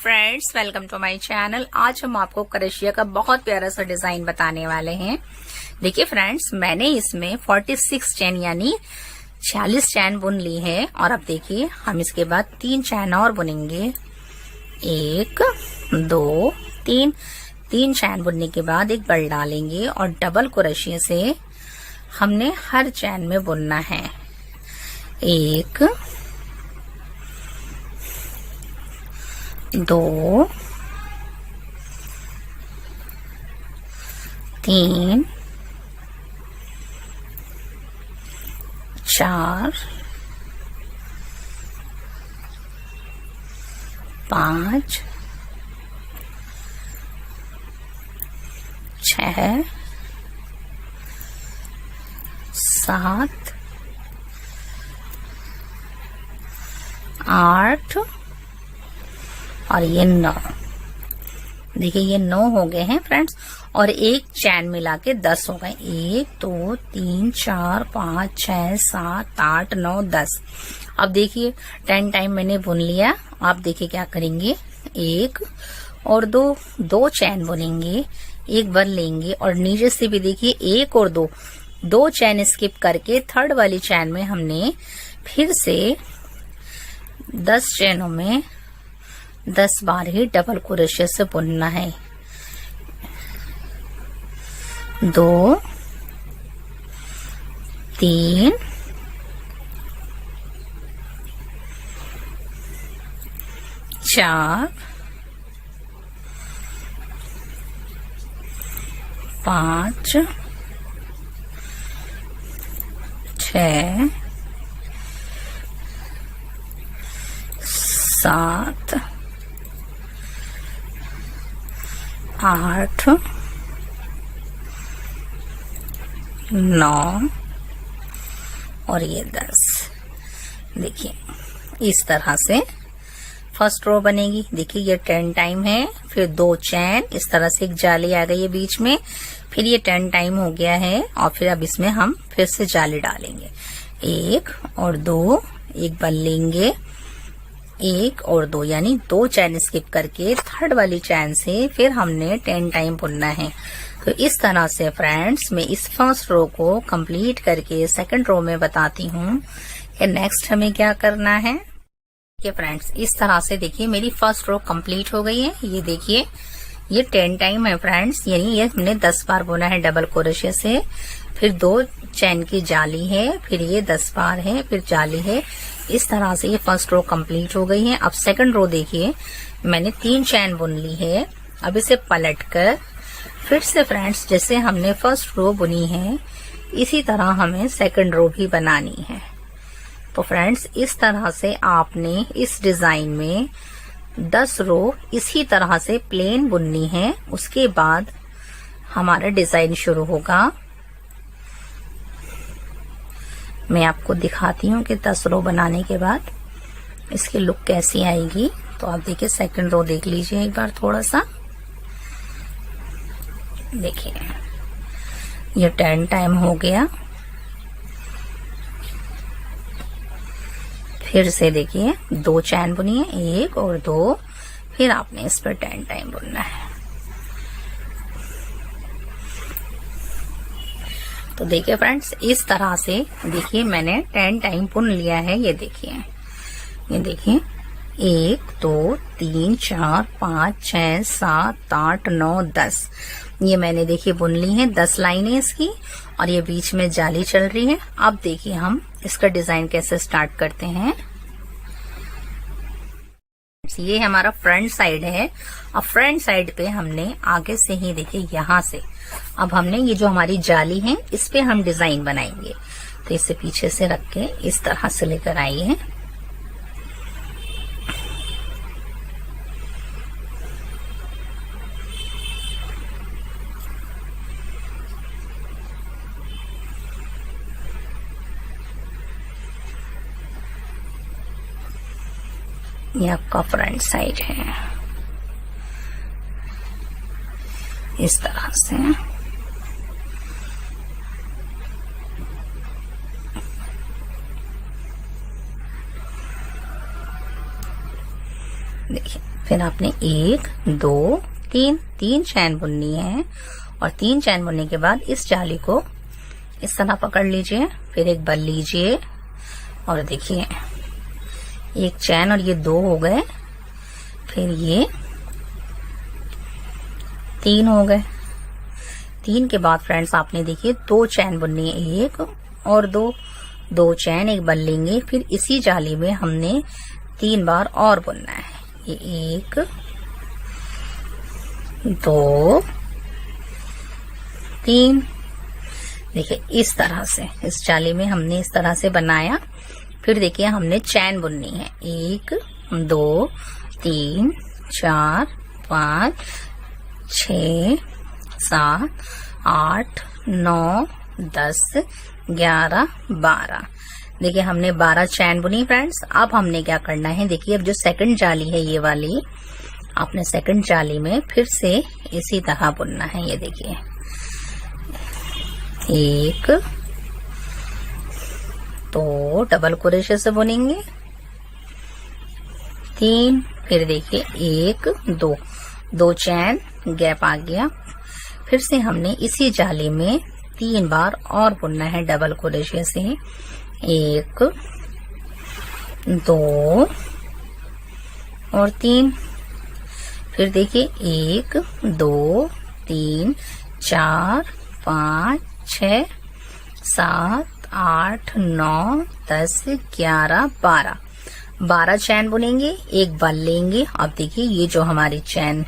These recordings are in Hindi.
Friends, welcome to my channel. आज हम आपको क्रोशिया का बहुत प्यारा सा डिजाइन बताने वाले हैं। देखिए फ्रेंड्स, मैंने इसमें 46 चैन यानी 46 चैन बुन ली है। और अब देखिए हम इसके बाद 3 चैन और बुनेंगे। 1 2 3 3 चैन बुनने के बाद एक बल डालेंगे और डबल क्रोशिया से हमने हर चैन में बुनना है। 1 2 3 4 5 6 7 8 और ये 9। देखिए ये 9 हो गए हैं फ्रेंड्स, और एक चैन मिला के 10 हो गए। 1 2 3 4 5 6 7 8 9 10। अब देखिए 10 टाइम मैंने बुन लिया। आप देखिए क्या करेंगे, 1 और 2 चैन बुनेंगे, एक बल लेंगे और नीचे से भी देखिए 1 और 2 चैन स्किप करके थर्ड वाली चैन में हमने फिर से 10 चैनों में 10 बार ही डबल क्रोशिया से बुनना है। 2 3 4 5 6 7 8 9 और ये 10। देखिए इस तरह से फर्स्ट रो बनेगी। देखिए ये 10 टाइम है, फिर 2 चैन, इस तरह से एक जाली आ गई है बीच में, फिर ये 10 टाइम हो गया है और फिर अब इसमें हम फिर से जाली डालेंगे। 1 और 2, एक बल लेंगे, 1 और 2 यानी 2 चैन स्किप करके थर्ड वाली चैन से फिर हमने 10 टाइम बुनना है। तो इस तरह से फ्रेंड्स मैं इस फर्स्ट रो को कंप्लीट करके सेकंड रो में बताती हूँ कि नेक्स्ट हमें क्या करना है। ये फ्रेंड्स इस तरह से देखिए मेरी फर्स्ट रो कंप्लीट हो गई है। ये देखिए ये 10 टाइम है फ्रेंड्स, यानी ये हमने 10 बार बुना है डबल क्रोशिया से, फिर 2 चैन की जाली है, फिर ये 10 बार है, फिर जाली है। इस तरह से ये फर्स्ट रो कंप्लीट हो गई है। अब सेकंड रो देखिए मैंने 3 चैन बुन ली है। अब इसे पलट कर फिर से फ्रेंड्स जैसे हमने फर्स्ट रो बुनी है इसी तरह हमें सेकंड रो भी बनानी है। तो फ्रेंड्स इस तरह से आपने इस डिजाइन में 10 रो इसी तरह से प्लेन बुननी है। उसके बाद हमारा डिजाइन शुरू होगा। मैं आपको दिखाती हूँ कि 10 रो बनाने के बाद इसकी लुक कैसी आएगी। तो आप देखिए सेकंड रो देख लीजिए एक बार थोड़ा सा। देखिए ये 10 टाइम हो गया। फिर से देखिए 2 चैन बुनी है, 1 और 2, फिर आपने इस पर 10 टाइम बुनना है। तो देखिए फ्रेंड्स इस तरह से देखिए मैंने 10 टाइम बुन लिया है। ये देखिए 1 2 3 4 5 6 7 8 9 10। ये मैंने देखिए बुन ली है 10 लाइनें इसकी, और ये बीच में जाली चल रही है। अब देखिए हम इसका डिजाइन कैसे स्टार्ट करते हैं। ये हमारा फ्रंट साइड है। अब फ्रंट साइड पे हमने आगे से ही देखिए यहाँ से अब हमने ये जो हमारी जाली है इस पे हम डिजाइन बनाएंगे। तो इसे पीछे से रख के इस तरह से लेकर आइए। ये आपका फ्रंट साइड है इस तरह से। देखिए फिर आपने 1 2 3 चैन बुननी है और 3 चैन बुनने के बाद इस जाली को इस तरह पकड़ लीजिए, फिर एक बल लीजिए और देखिए 1 चैन और ये 2 हो गए, फिर ये 3 हो गए। 3 के बाद फ्रेंड्स आपने देखिए 2 चैन बुननी है, 1 और 2 चैन, एक बल लेंगे, फिर इसी जाली में हमने 3 बार और बुनना है। ये 1 2 3, देखिए इस तरह से इस जाली में हमने इस तरह से बनाया। फिर देखिए हमने चैन बुननी है, 1 2 3 4 5 6 7 8 9 10 11 12। देखिए हमने 12 चैन बुनी फ्रेंड्स। अब हमने क्या करना है, देखिए अब जो सेकंड जाली है ये वाली, आपने सेकंड जाली में फिर से इसी तरह बुनना है। ये देखिए 1 2 डबल क्रोशे से बुनेंगे, 3, फिर देखिए 1 2 चैन, गैप आ गया, फिर से हमने इसी जाली में 3 बार और बुनना है डबल क्रोशे से, 1 2 और 3, फिर देखिए 1 2 3 4 5 6 7 8 9 10 11 12 चैन बुनेंगे, एक बल लेंगे। अब देखिए ये जो हमारी चैन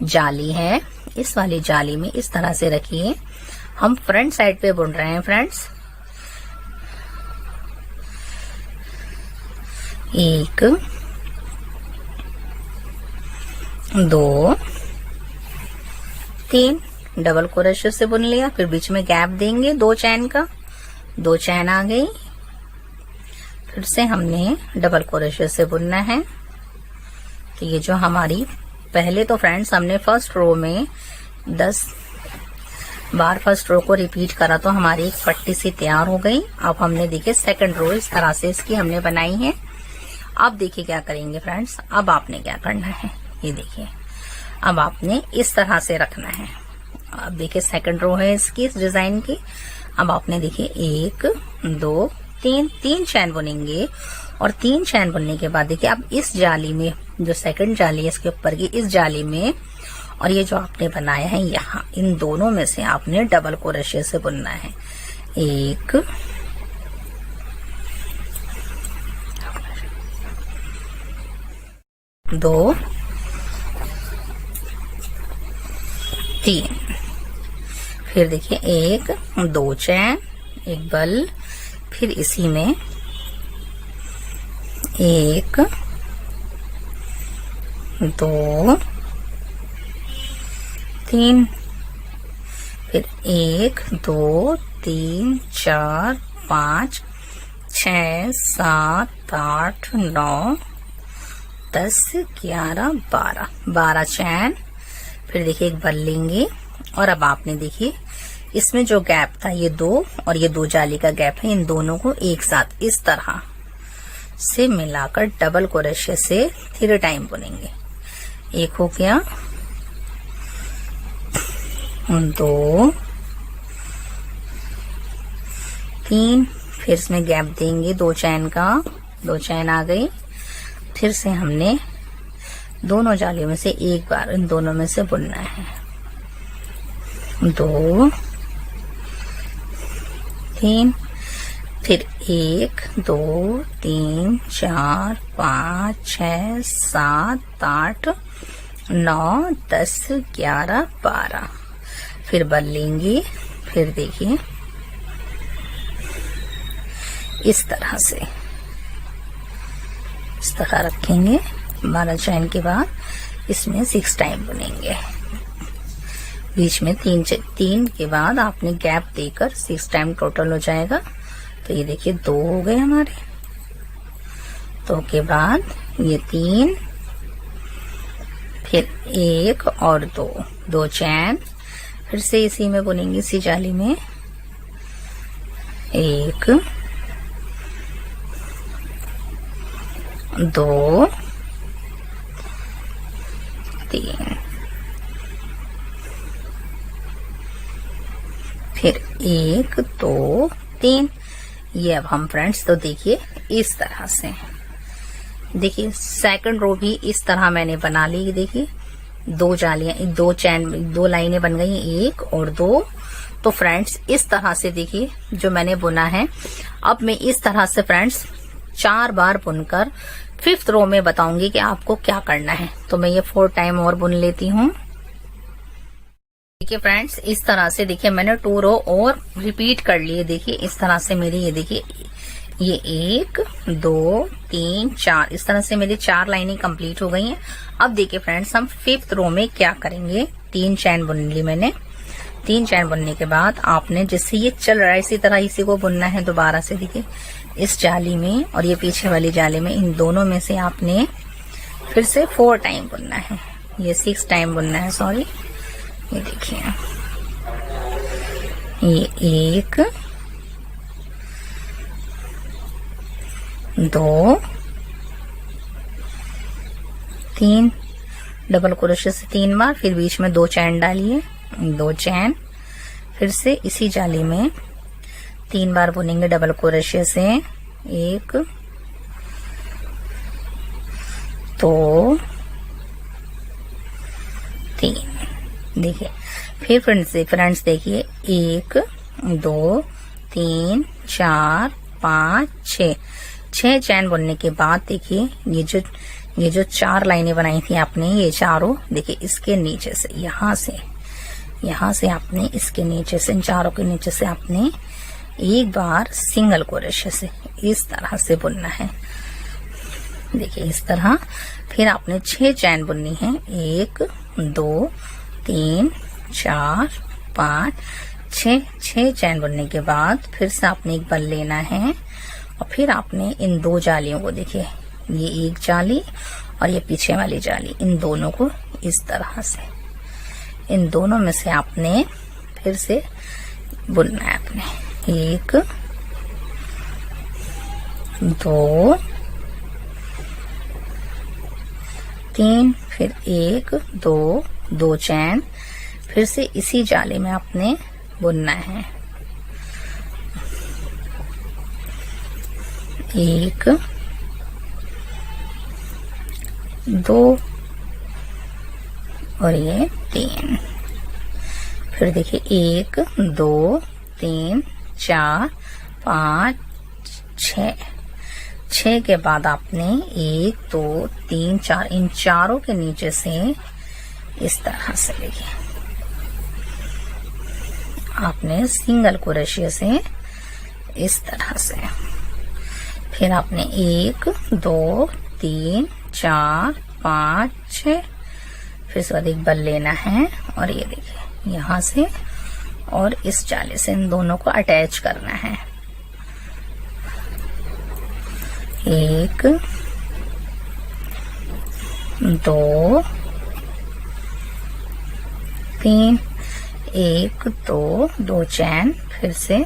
जाली है, इस वाली जाली में इस तरह से रखिए। हम फ्रंट साइड पे बुन रहे हैं फ्रेंड्स। 1 2 3 डबल क्रोशे से बुन लिया, फिर बीच में गैप देंगे 2 चैन का, 2 चैन आ गई, फिर से हमने डबल क्रोशे से बुनना है। तो ये जो हमारी पहले तो फ्रेंड्स हमने फर्स्ट रो में 10 बार फर्स्ट रो को रिपीट करा तो हमारी एक पट्टी सी तैयार हो गई। अब हमने देखिए सेकंड रो इस तरह से इसकी हमने बनाई है। अब देखिए क्या करेंगे फ्रेंड्स, अब आपने क्या करना है, ये देखिए अब आपने इस तरह से रखना है। अब देखिए सेकंड रो है इसकी, इस डिजाइन की। अब आपने देखिए 1 2 3 चैन बुनेंगे और 3 चैन बुनने के बाद देखिए अब इस जाली में, जो सेकंड जाली है इसके ऊपर की, इस जाली में और ये जो आपने बनाया है यहाँ, इन दोनों में से आपने डबल क्रोशे से बुनना है। 1 2 3, फिर देखिए 1 2 चैन, एक बल, फिर इसी में 1 2 3, फिर 1 2 3 4 5 6 7 8 9 10 11 12 चैन, फिर देखिए एक बल लेंगे और अब आपने देखिए इसमें जो गैप था, ये 2 और ये 2 जाली का गैप है, इन दोनों को एक साथ इस तरह से मिलाकर डबल क्रोशे से 3 टाइम बुनेंगे। 1 हो गया, 2 3, फिर इसमें गैप देंगे 2 चैन का, 2 चैन आ गई, फिर से हमने दोनों जालियों में से एक बार इन दोनों में से बुनना है। 2 3, फिर 1 2 3 4 5 6 7 8 9 10 11 12, फिर बल लेंगे, फिर देखिए इस तरह से इस तरह रखेंगे। 12 चैन के बाद इसमें 6 टाइम बुनेंगे, बीच में 3 के बाद आपने गैप देकर 6 टाइम टोटल हो जाएगा। तो ये देखिए 2 हो गए हमारे, 2 के बाद ये 3, फिर 1 और 2 चैन, फिर से इसी में बुनेंगे, इसी जाली में 1 2 3, फिर 1 2 3। ये अब हम फ्रेंड्स तो देखिए इस तरह से, देखिए सेकंड रो भी इस तरह मैंने बना ली। देखिए 2 जालियां, 2 चैन, 2 लाइनें बन गई, 1 और 2। तो फ्रेंड्स इस तरह से देखिए जो मैंने बुना है। अब मैं इस तरह से फ्रेंड्स 4 बार बुनकर 5th रो में बताऊंगी कि आपको क्या करना है। तो मैं ये 4 टाइम और बुन लेती हूँ। देखिए फ्रेंड्स इस तरह से देखिए मैंने 2 रो और रिपीट कर लिए। देखिए इस तरह से मेरी ये देखिए ये 1 2 3 4 इस तरह से मेरी 4 लाइनें कंप्लीट हो गई हैं। अब देखिए फ्रेंड्स हम 5th रो में क्या करेंगे। 3 चैन बुन ली मैंने। 3 चैन बुनने के बाद आपने जिससे ये चल रहा है इसी तरह इसी को बुनना है दोबारा से। देखिए इस जाली में और ये पीछे वाली जाली में, इन दोनों में से आपने फिर से 4 टाइम बुनना है। ये 6 टाइम बुनना है, सॉरी। ये देखिए ये 1 2 3 डबल क्रोशे से 3 बार, फिर बीच में 2 चैन डालिए, 2 चैन, फिर से इसी जाली में 3 बार बुनेंगे डबल क्रोशे से। 1 2 3। देखिए फिर फ्रेंड्स देखिए 1 2 3 4 5 6 चैन बुनने के बाद देखिए ये जो 4 लाइनें बनाई थी आपने, ये चारों देखिए इसके नीचे से यहाँ से आपने इसके नीचे से, इन चारों के नीचे से आपने एक बार सिंगल क्रोशे से इस तरह से बुनना है। देखिए इस तरह। फिर आपने 6 चैन बुननी है। 1 2 3 4 5 6 चैन बुनने के बाद फिर से आपने एक बल लेना है और फिर आपने इन 2 जालियों को, देखिए ये एक जाली और ये पीछे वाली जाली, इन दोनों को इस तरह से, इन दोनों में से आपने फिर से बुनना है अपने। 1 2 3, फिर 1 2 चैन, फिर से इसी जाली में आपने बुनना है। 1 2 और ये 3। फिर देखिए 1 2 3 4 5 6 के बाद आपने 1 2 3 4 इन चारों के नीचे से इस तरह से देखिए आपने सिंगल क्रोशे से इस तरह से, फिर आपने 1 2 3 4 5 6, फिर उसके बाद एक बल लेना है और ये देखिए यहाँ से और इस जाले से इन दोनों को अटैच करना है। 1 2 3 1 2 चैन, फिर से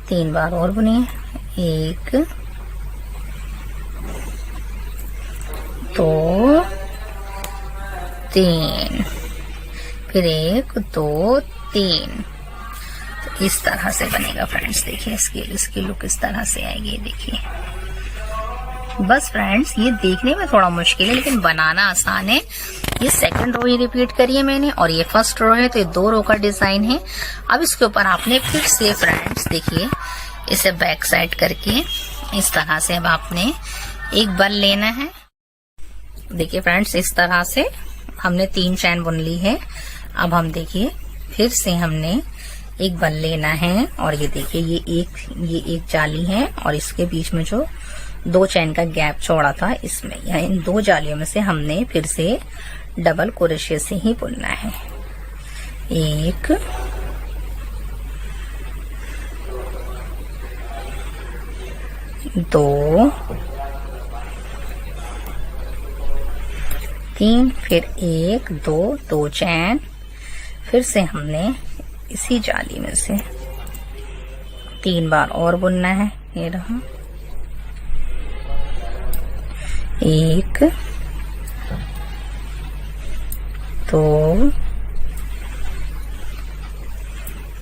3 बार और बुनिए। 1 2 3, फिर 1 2 3। तो इस तरह से बनेगा फ्रेंड्स। देखिए इसकी लुक इस तरह से आएगी। देखिए बस फ्रेंड्स ये देखने में थोड़ा मुश्किल है लेकिन बनाना आसान है। ये सेकंड रो ही रिपीट करी है मैंने और ये फर्स्ट रो है, तो ये 2 रो का डिजाइन है। अब इसके ऊपर आपने फिर से फ्रेंड्स देखिए इसे बैक साइड करके इस तरह से अब आपने एक बल लेना है। देखिए फ्रेंड्स इस तरह से हमने 3 चैन बुन ली है। अब हम देखिए फिर से हमने एक बल लेना है और ये देखिए ये एक जाली है और इसके बीच में जो 2 चैन का गैप छोड़ा था इसमें, यहाँ इन 2 जालियों में से हमने फिर से डबल क्रोशे से ही बुनना है। 1 2 3, फिर 1 2 चैन, फिर से हमने इसी जाली में से 3 बार और बुनना है। ये रहा 1 2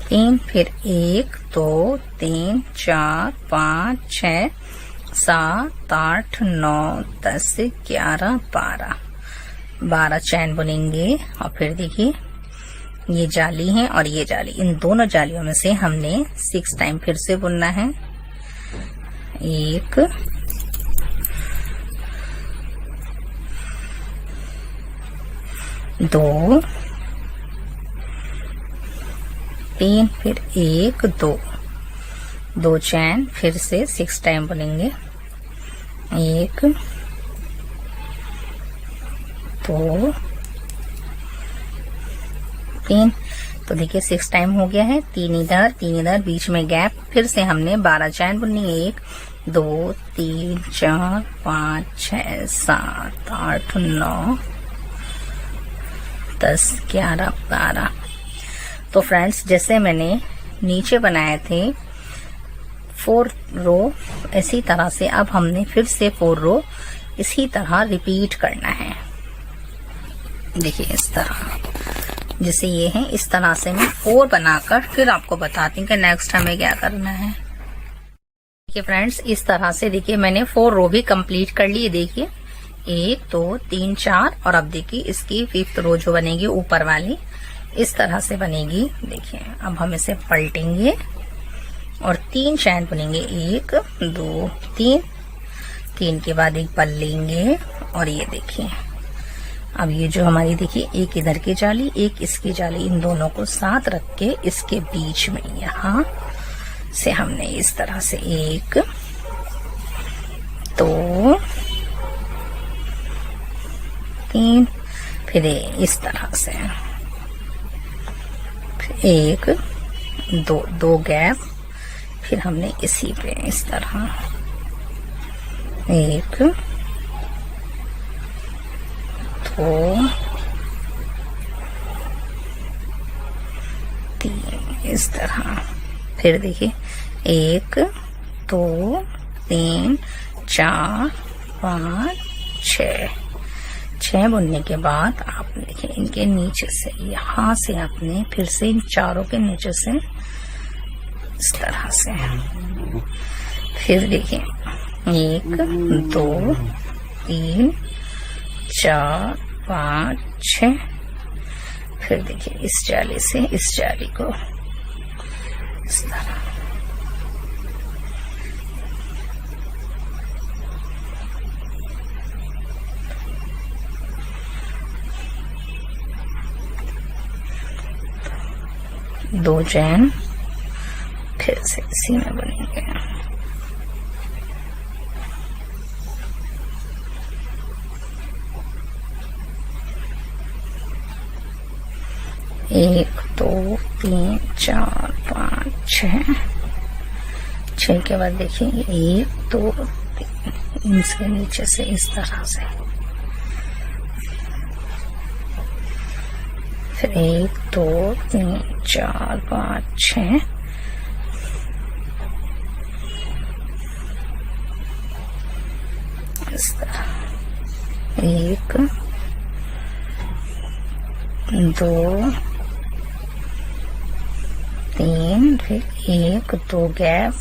3, फिर 1 2 3 4 5 6 7 8 9 10 11 12 चैन बुनेंगे। और फिर देखिए ये जाली है और ये जाली, इन दोनों जालियों में से हमने 6 टाइम फिर से बुनना है। 1 2 3, फिर 1 2 चैन फिर से 6 टाइम बुनेंगे। 1 2 3, तो देखिए 6 टाइम हो गया है। 3 इधर, बीच में गैप, फिर से हमने 12 चैन बुननी है। 1 2 3 4 5 6 7 8 9 10 11 12। तो फ्रेंड्स जैसे मैंने नीचे बनाए थे 4 रो, इसी तरह से अब हमने फिर से 4 रो इसी तरह रिपीट करना है। देखिए इस तरह, जैसे ये है इस तरह से मैं 4 बनाकर फिर आपको बताती हूँ कि नेक्स्ट हमें क्या करना है। देखिए फ्रेंड्स इस तरह से देखिए मैंने 4 रो भी कंप्लीट कर ली। देखिए 1 2 3 4, और अब देखिए इसकी 5th रो जो बनेगी ऊपर वाली इस तरह से बनेगी। देखिए अब हम इसे पलटेंगे और 3 चैन बुनेंगे। 1 2 3 के बाद एक पल लेंगे। और ये देखिए अब ये जो हमारी देखिए एक इधर की जाली एक इसकी जाली, इन दोनों को साथ रख के इसके बीच में यहाँ से हमने इस तरह से 1 2 3, फिर इस तरह से 1 2 गैप, फिर हमने इसी पे इस तरह 1 2 3 इस तरह। फिर देखिए 1 2 3 4 5 6 बुनने के बाद आप देखिए इनके नीचे से यहाँ से आपने फिर से इन चारों के नीचे से इस तरह से, फिर देखिए 1 2 3 4 5 6, फिर देखिए इस जाली से इस जाली को इस तरह। दो चैन फिर से इसी में बनेंगे। एक दो तीन चार पाँच छः के बाद देखिए 1 2 3 इसके नीचे से इस तरह से, फिर 1 2 3 4 5 6 इस तरह, 1 2 3, फिर 1 2 गैप,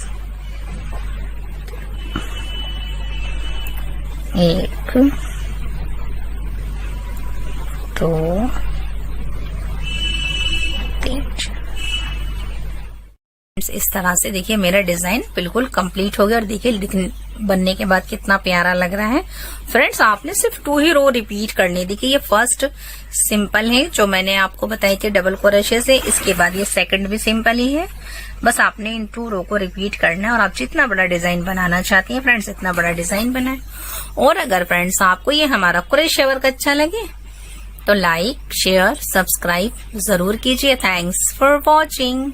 1 2 3। इस तरह से देखिए मेरा डिजाइन बिल्कुल कंप्लीट हो गया और देखिए बनने के बाद कितना प्यारा लग रहा है। फ्रेंड्स आपने सिर्फ 2 ही रो रिपीट करनी। देखिए ये फर्स्ट सिंपल है जो मैंने आपको बताई थी डबल क्रोशे से, इसके बाद ये सेकंड भी सिंपल ही है। बस आपने इन 2 रो को रिपीट करना है और आप जितना बड़ा डिजाइन बनाना चाहती हैं फ्रेंड्स इतना बड़ा डिजाइन बनाए। और अगर फ्रेंड्स आपको ये हमारा क्रोशे वर्क अच्छा लगे तो लाइक शेयर सब्सक्राइब जरूर कीजिए। Thanks for watching.